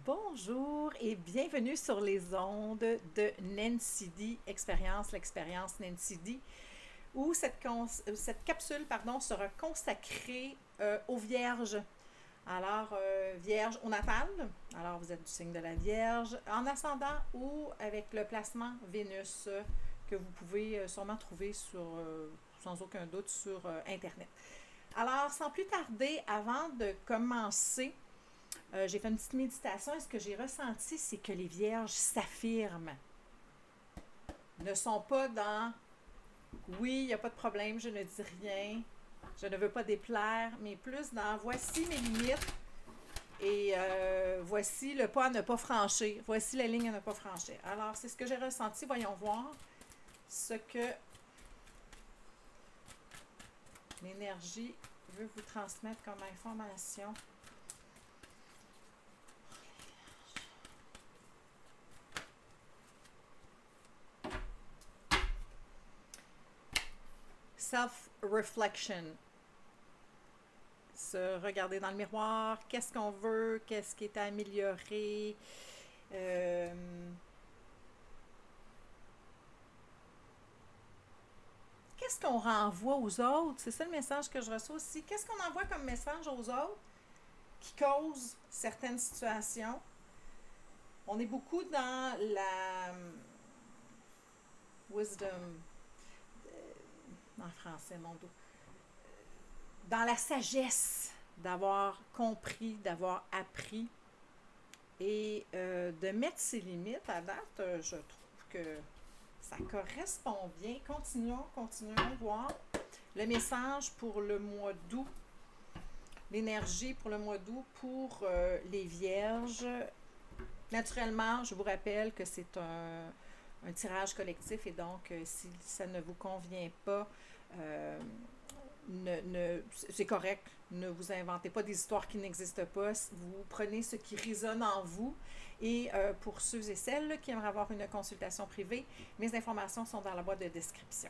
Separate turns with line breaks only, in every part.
Bonjour et bienvenue sur les ondes de Nancy D, l'expérience Nancy D, où cette capsule sera consacrée aux vierges. Alors, vierge au natal, alors vous êtes du signe de la Vierge, en ascendant ou avec le placement Vénus que vous pouvez sûrement trouver sans aucun doute sur Internet. Alors, sans plus tarder, avant de commencer, j'ai fait une petite méditation et ce que j'ai ressenti, c'est que les vierges s'affirment. Ne sont pas dans oui, il n'y a pas de problème, je ne dis rien, je ne veux pas déplaire, mais plus dans voici mes limites et voici le pas à ne pas franchir, voici la ligne à ne pas franchir. Alors, c'est ce que j'ai ressenti. Voyons voir ce que l'énergie veut vous transmettre comme information. Self-reflection. Se regarder dans le miroir, qu'est-ce qu'on veut, qu'est-ce qui est à améliorer. Qu'est-ce qu'on renvoie aux autres? C'est ça le message que je reçois aussi. Qu'est-ce qu'on envoie comme message aux autres qui cause certaines situations? On est beaucoup dans la wisdom, en français, mon dos, dans la sagesse d'avoir compris, d'avoir appris et de mettre ses limites. À date, je trouve que ça correspond bien. Continuons voir le message pour le mois d'août, l'énergie pour le mois d'août pour les vierges. Naturellement, je vous rappelle que c'est un tirage collectif et donc si ça ne vous convient pas, c'est correct. Ne vous inventez pas des histoires qui n'existent pas. Vous prenez ce qui résonne en vous. Et pour ceux et celles qui aimeraient avoir une consultation privée, mes informations sont dans la boîte de description.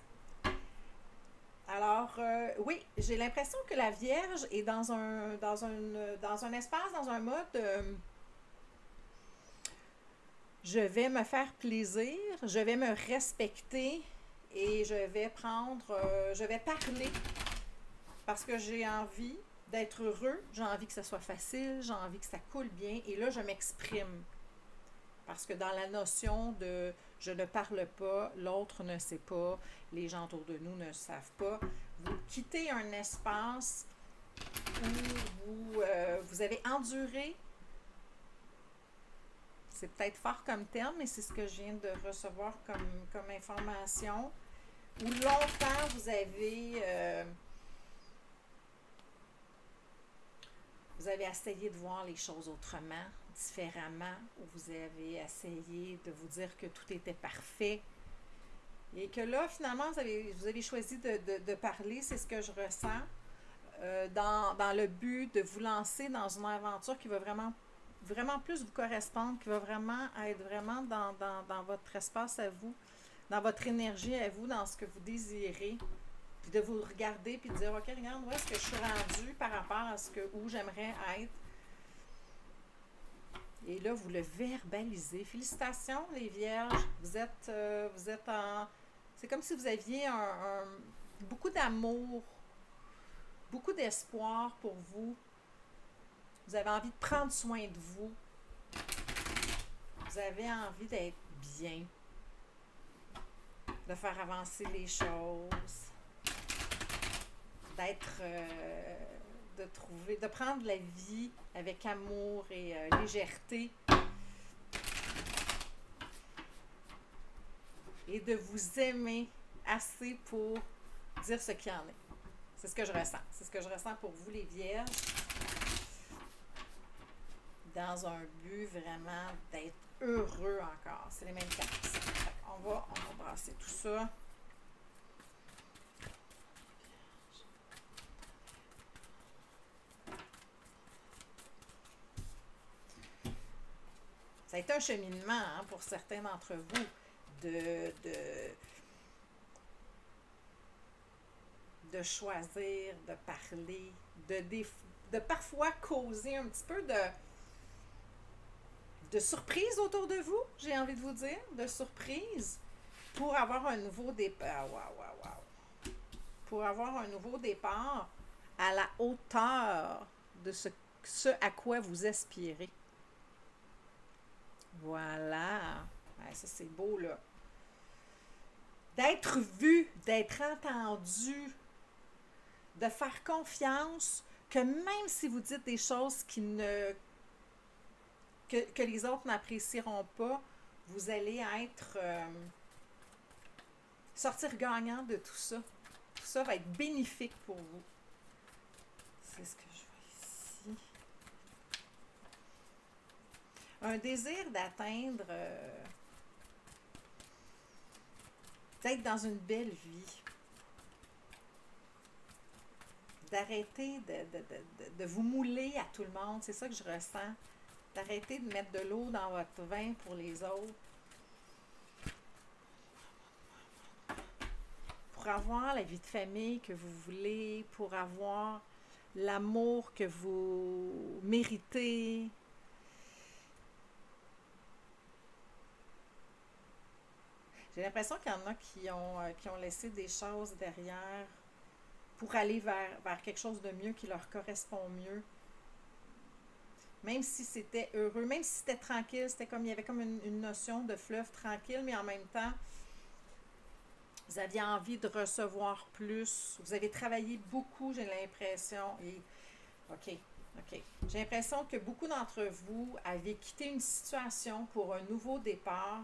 Alors, oui, j'ai l'impression que la Vierge est dans un espace, dans un mode je vais me faire plaisir, je vais me respecter et je vais parler parce que j'ai envie d'être heureux, j'ai envie que ça soit facile, j'ai envie que ça coule bien et là, je m'exprime. Parce que dans la notion de je ne parle pas, l'autre ne sait pas, les gens autour de nous ne savent pas, vous quittez un espace où vous avez enduré. C'est peut-être fort comme terme, mais c'est ce que je viens de recevoir comme information. Où longtemps vous avez essayé de voir les choses autrement, différemment, où vous avez essayé de vous dire que tout était parfait. Et que là, finalement, vous avez choisi de parler, c'est ce que je ressens, dans le but de vous lancer dans une aventure qui va vraiment plus vous correspondre, qui va vraiment être vraiment dans votre espace à vous, dans votre énergie à vous, dans ce que vous désirez, puis de vous regarder puis de dire, OK, regarde, où est-ce que je suis rendue par rapport à où j'aimerais être. Et là, vous le verbalisez. Félicitations, les Vierges. Vous êtes en... C'est comme si vous aviez beaucoup d'amour, beaucoup d'espoir pour vous. Vous avez envie de prendre soin de vous. Vous avez envie d'être bien, de faire avancer les choses, de prendre la vie avec amour et légèreté et de vous aimer assez pour dire ce qu'il y en est. C'est ce que je ressens. C'est ce que je ressens pour vous, les Vierges. Dans un but vraiment d'être heureux encore. C'est les mêmes cartes. On va brasser tout ça. Ça a été un cheminement pour certains d'entre vous de choisir, de parler, de parfois causer un petit peu de surprises autour de vous, j'ai envie de vous dire, de surprises pour avoir un nouveau départ. Pour avoir un nouveau départ à la hauteur de ce à quoi vous aspirez. Voilà. Ouais, ça, c'est beau, là. D'être vu, d'être entendu, de faire confiance que même si vous dites des choses que les autres n'apprécieront pas, vous allez être sortir gagnant de tout ça. Tout ça va être bénéfique pour vous. C'est ce que je vois ici. Un désir d'atteindre, d'être dans une belle vie. D'arrêter de vous mouler à tout le monde. C'est ça que je ressens. D'arrêter de mettre de l'eau dans votre vin pour les autres. Pour avoir la vie de famille que vous voulez, pour avoir l'amour que vous méritez. J'ai l'impression qu'il y en a qui ont laissé des choses derrière pour aller vers quelque chose de mieux qui leur correspond mieux. Même si c'était heureux, même si c'était tranquille, c'était comme il y avait comme une notion de fleuve tranquille, mais en même temps, vous aviez envie de recevoir plus. Vous avez travaillé beaucoup, j'ai l'impression. Et OK. J'ai l'impression que beaucoup d'entre vous avez quitté une situation pour un nouveau départ.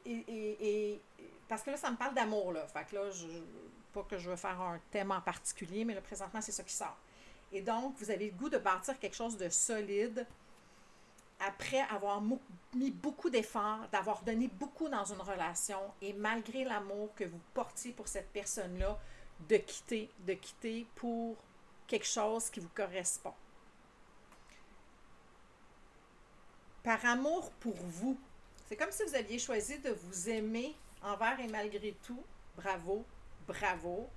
Et parce que là, ça me parle d'amour, là. Fait que là, pas que je veux faire un thème en particulier, mais là, présentement, c'est ça qui sort. Et donc, vous avez le goût de bâtir quelque chose de solide après avoir mis beaucoup d'efforts, d'avoir donné beaucoup dans une relation et malgré l'amour que vous portiez pour cette personne-là, de quitter pour quelque chose qui vous correspond. Par amour pour vous. C'est comme si vous aviez choisi de vous aimer envers et malgré tout. Bravo, bravo.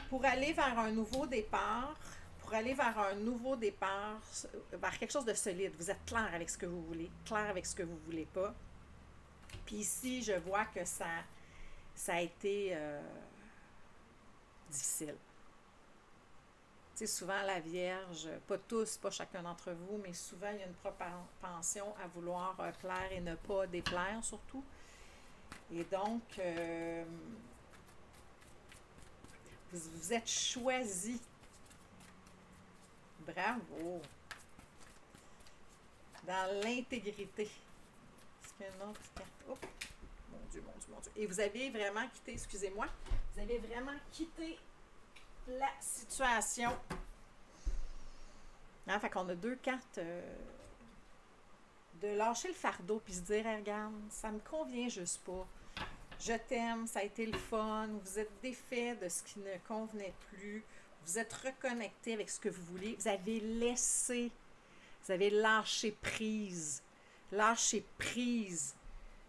Pour aller vers un nouveau départ, vers quelque chose de solide. Vous êtes clair avec ce que vous voulez, clair avec ce que vous ne voulez pas. Puis ici, je vois que ça a été difficile. Tu sais, souvent, la Vierge, pas tous, pas chacun d'entre vous, mais souvent, il y a une propension à vouloir plaire et ne pas déplaire, surtout. Et donc, vous êtes choisi. Bravo. Dans l'intégrité. Est-ce qu'il y a une autre carte? Oh, mon Dieu. Et vous avez vraiment quitté, excusez-moi, vous avez vraiment quitté la situation. Hein, fait qu'on a deux cartes de lâcher le fardeau puis se dire, hey, regarde, ça me convient juste pas. Je t'aime, ça a été le fun. Vous êtes défait de ce qui ne convenait plus. Vous êtes reconnecté avec ce que vous voulez. Vous avez lâché prise. Lâché prise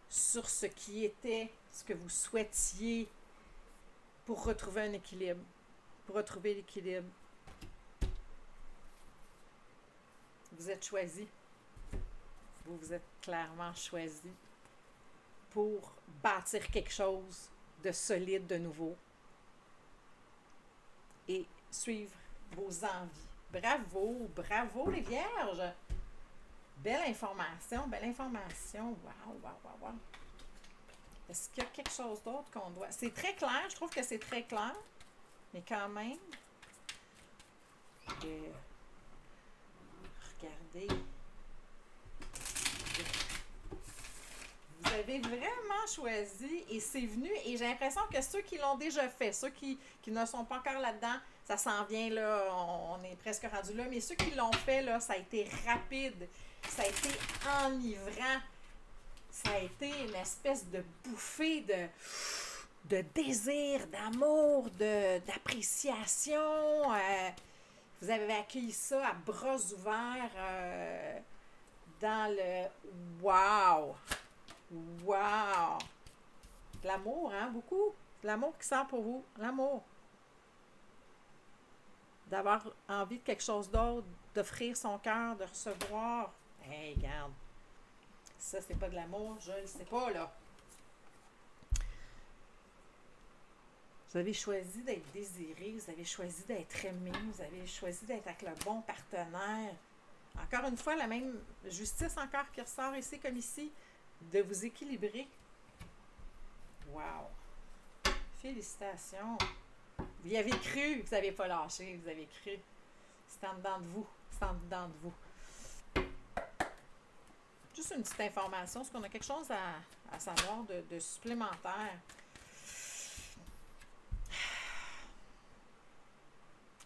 sur ce qui était, ce que vous souhaitiez pour retrouver un équilibre. Pour retrouver l'équilibre. Vous êtes choisi. Vous êtes clairement choisi pour bâtir quelque chose de solide de nouveau et suivre vos envies. Bravo, bravo les vierges! Belle information. Wow. Est-ce qu'il y a quelque chose d'autre qu'on doit... C'est très clair, je trouve que c'est très clair, mais quand même, regardez. Vous avez vraiment choisi et c'est venu. Et j'ai l'impression que ceux qui l'ont déjà fait, ceux qui ne sont pas encore là-dedans, ça s'en vient là, on est presque rendu là. Mais ceux qui l'ont fait, là, ça a été rapide, ça a été enivrant, ça a été une espèce de bouffée de désir, d'amour, d'appréciation. Vous avez accueilli ça à bras ouverts dans le « wow ». Wow! De l'amour, hein? Beaucoup. De l'amour qui sort pour vous. L'amour. D'avoir envie de quelque chose d'autre. d'offrir son cœur, de recevoir. Hey, regarde, ça, c'est pas de l'amour, je le sais pas, là. Vous avez choisi d'être désiré, vous avez choisi d'être aimé, vous avez choisi d'être avec le bon partenaire. Encore une fois, la même justice encore qui ressort ici comme ici, de vous équilibrer. Wow! Félicitations! Vous y avez cru, vous n'avez pas lâché, vous avez cru. C'est en dedans de vous, c'est en dedans de vous. Juste une petite information, est-ce qu'on a quelque chose à savoir de supplémentaire?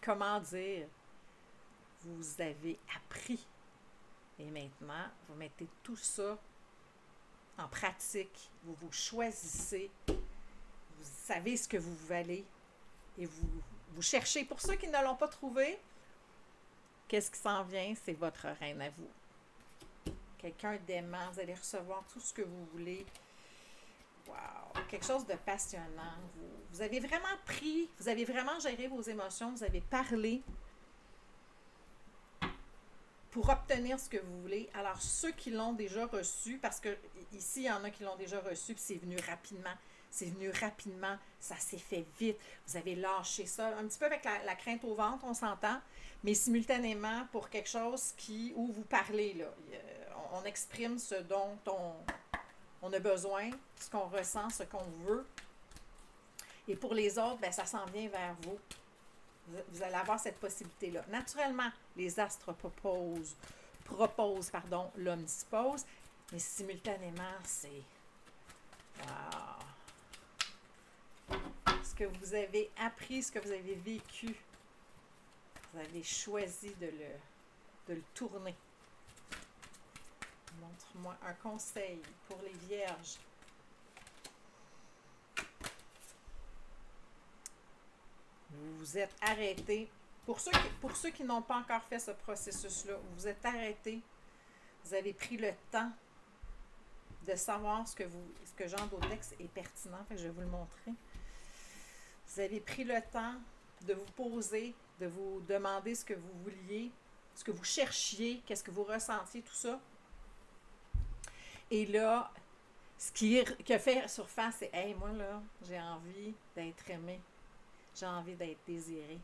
Comment dire? Vous avez appris. Et maintenant, vous mettez tout ça en pratique. Vous vous choisissez. Vous savez ce que vous valez. Et vous cherchez. Pour ceux qui ne l'ont pas trouvé, qu'est-ce qui s'en vient? C'est votre reine à vous. Quelqu'un d'aimant. Vous allez recevoir tout ce que vous voulez. Wow! Quelque chose de passionnant. Vous avez vraiment pris, vous avez vraiment géré vos émotions, vous avez parlé pour obtenir ce que vous voulez. Alors, ceux qui l'ont déjà reçu, parce que ici, il y en a qui l'ont déjà reçu, puis c'est venu rapidement, ça s'est fait vite, vous avez lâché ça, un petit peu avec la crainte au ventre, on s'entend, mais simultanément pour quelque chose où vous parlez, là. On exprime ce dont on a besoin, ce qu'on ressent, ce qu'on veut. Et pour les autres, bien, ça s'en vient vers vous. Vous allez avoir cette possibilité-là. Naturellement, les astres proposent, l'homme dispose, mais simultanément, c'est... Wow! Ce que vous avez appris, ce que vous avez vécu, vous avez choisi de le tourner. Montre-moi un conseil pour les vierges. Vous vous êtes arrêtés. Pour ceux qui n'ont pas encore fait ce processus-là, vous vous êtes arrêtés. Vous avez pris le temps de savoir ce que Jean Daudex est pertinent. Fait que je vais vous le montrer. Vous avez pris le temps de vous poser, de vous demander ce que vous vouliez, ce que vous cherchiez, qu'est-ce que vous ressentiez, tout ça. Et là, ce qui a fait surface, c'est « Hey, moi, là, j'ai envie d'être aimé. J'ai envie d'être désiré.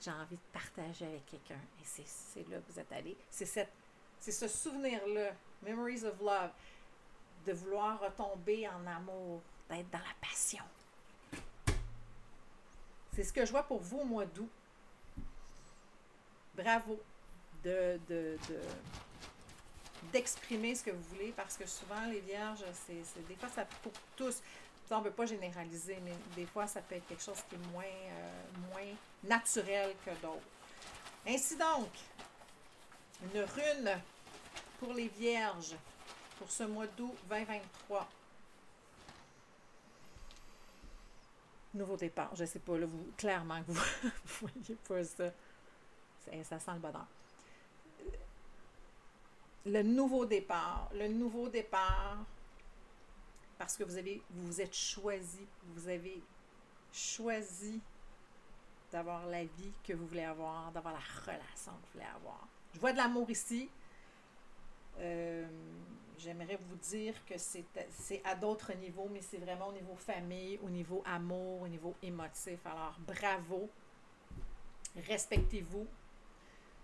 J'ai envie de partager avec quelqu'un. » Et c'est là que vous êtes allé. C'est ce souvenir-là, « Memories of Love », de vouloir retomber en amour, d'être dans la passion. C'est ce que je vois pour vous au mois d'août. Bravo d'exprimer ce que vous voulez, parce que souvent, les vierges, des fois, ça pour tous, on ne peut pas généraliser, mais des fois, ça peut être quelque chose qui est moins naturel que d'autres. Ainsi donc, une rune pour les vierges pour ce mois d'août 2023. Nouveau départ. Je ne sais pas, là, clairement que vous ne voyez pas ça. Ça sent le bonheur. Le nouveau départ, parce que vous vous êtes choisi, vous avez choisi d'avoir la vie que vous voulez avoir, d'avoir la relation que vous voulez avoir. Je vois de l'amour ici. J'aimerais vous dire que c'est à d'autres niveaux, mais c'est vraiment au niveau famille, au niveau amour, au niveau émotif. Alors, bravo, respectez-vous.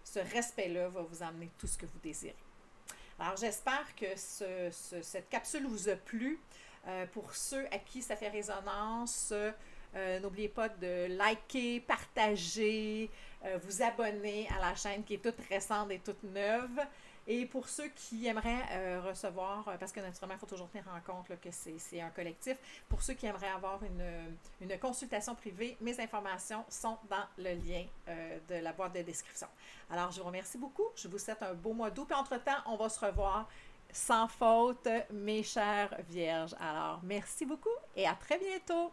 Ce respect-là va vous amener tout ce que vous désirez. Alors, j'espère que cette capsule vous a plu. Pour ceux à qui ça fait résonance, n'oubliez pas de liker, partager, vous abonner à la chaîne qui est toute récente et toute neuve. Et pour ceux qui aimeraient recevoir, parce que naturellement, il faut toujours tenir en compte là, que c'est un collectif, pour ceux qui aimeraient avoir une consultation privée, mes informations sont dans le lien de la boîte de description. Alors, je vous remercie beaucoup. Je vous souhaite un beau mois d'août. Puis entre-temps, on va se revoir sans faute, mes chères vierges. Alors, merci beaucoup et à très bientôt.